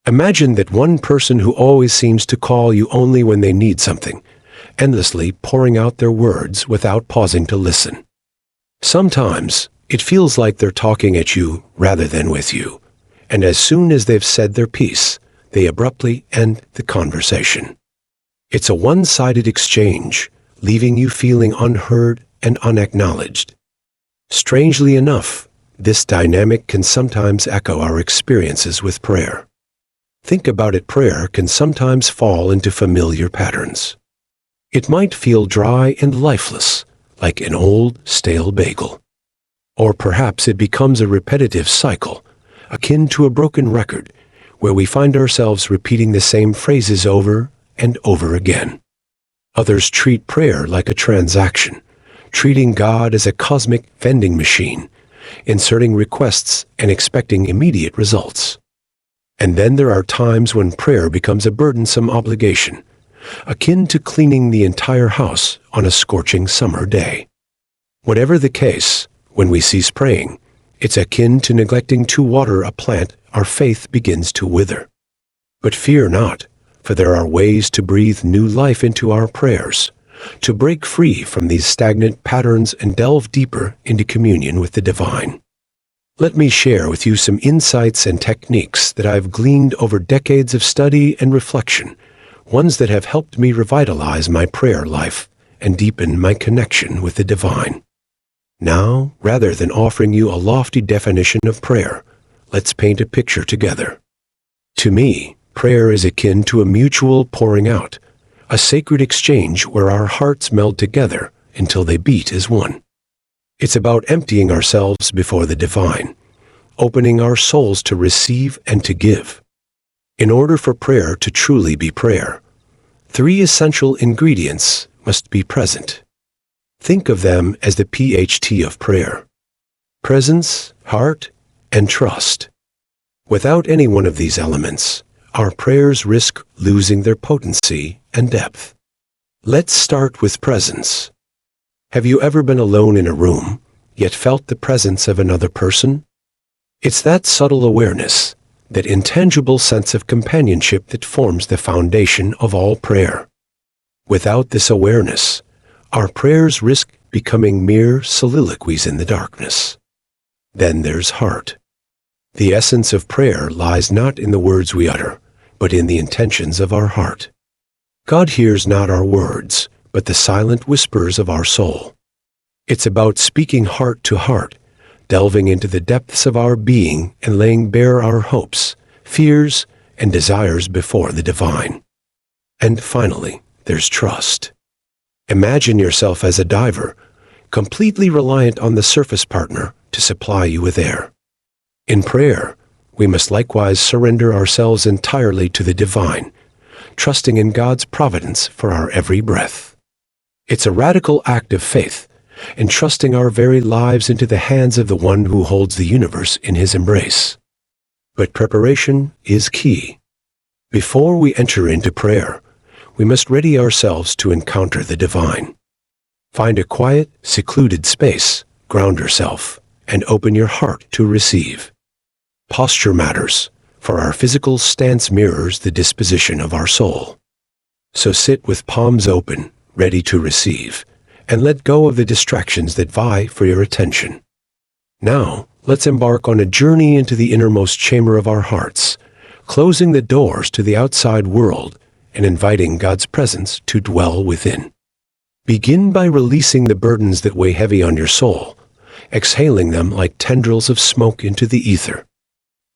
Imagine that one person who always seems to call you only when they need something, endlessly pouring out their words without pausing to listen. Sometimes it feels like they're talking at you rather than with you, and as soon as they've said their piece, they abruptly end the conversation. It's a one-sided exchange, leaving you feeling unheard and unacknowledged. Strangely enough, this dynamic can sometimes echo our experiences with prayer. Think about it, prayer can sometimes fall into familiar patterns. It might feel dry and lifeless, like an old, stale bagel. Or perhaps it becomes a repetitive cycle, akin to a broken record, where we find ourselves repeating the same phrases over and over again. Others treat prayer like a transaction, treating God as a cosmic vending machine, inserting requests and expecting immediate results. And then there are times when prayer becomes a burdensome obligation, akin to cleaning the entire house on a scorching summer day. Whatever the case, when we cease praying, it's akin to neglecting to water a plant our faith begins to wither. But fear not, for there are ways to breathe new life into our prayers, to break free from these stagnant patterns and delve deeper into communion with the divine. Let me share with you some insights and techniques that I've gleaned over decades of study and reflection, ones that have helped me revitalize my prayer life and deepen my connection with the divine. Now, rather than offering you a lofty definition of prayer, let's paint a picture together. To me, prayer is akin to a mutual pouring out, a sacred exchange where our hearts meld together until they beat as one. It's about emptying ourselves before the divine, opening our souls to receive and to give. In order for prayer to truly be prayer, 3 essential ingredients must be present. Think of them as the PHT of prayer: presence, heart, and trust. Without any one of these elements, our prayers risk losing their potency and depth. Let's start with presence. Have you ever been alone in a room, yet felt the presence of another person? It's that subtle awareness, that intangible sense of companionship that forms the foundation of all prayer. Without this awareness, our prayers risk becoming mere soliloquies in the darkness. Then there's heart. The essence of prayer lies not in the words we utter, but in the intentions of our heart. God hears not our words, but the silent whispers of our soul. It's about speaking heart to heart, delving into the depths of our being and laying bare our hopes, fears, and desires before the divine. And finally, there's trust. Imagine yourself as a diver, completely reliant on the surface partner to supply you with air. In prayer, we must likewise surrender ourselves entirely to the divine, trusting in God's providence for our every breath. It's a radical act of faith, entrusting our very lives into the hands of the one who holds the universe in his embrace. But preparation is key. Before we enter into prayer, we must ready ourselves to encounter the divine. Find a quiet, secluded space, ground yourself, and open your heart to receive. Posture matters, for our physical stance mirrors the disposition of our soul. So sit with palms open, ready to receive, and let go of the distractions that vie for your attention. Now, let's embark on a journey into the innermost chamber of our hearts, closing the doors to the outside world and inviting God's presence to dwell within. Begin by releasing the burdens that weigh heavy on your soul, exhaling them like tendrils of smoke into the ether.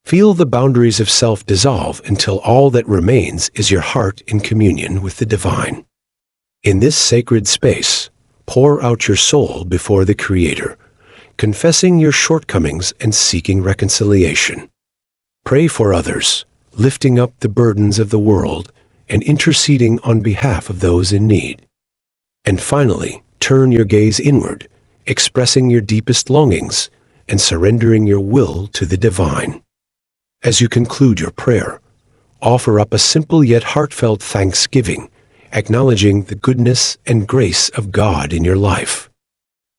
Feel the boundaries of self dissolve until all that remains is your heart in communion with the divine. In this sacred space, pour out your soul before the Creator, confessing your shortcomings and seeking reconciliation. Pray for others, lifting up the burdens of the world and interceding on behalf of those in need. And finally, turn your gaze inward, expressing your deepest longings and surrendering your will to the divine. As you conclude your prayer, offer up a simple yet heartfelt thanksgiving, acknowledging the goodness and grace of God in your life.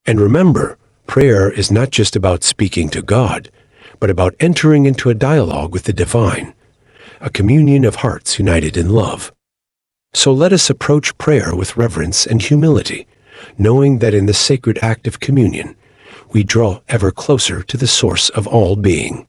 And remember, prayer is not just about speaking to God, but about entering into a dialogue with the divine, a communion of hearts united in love. So let us approach prayer with reverence and humility, knowing that in the sacred act of communion, we draw ever closer to the source of all being.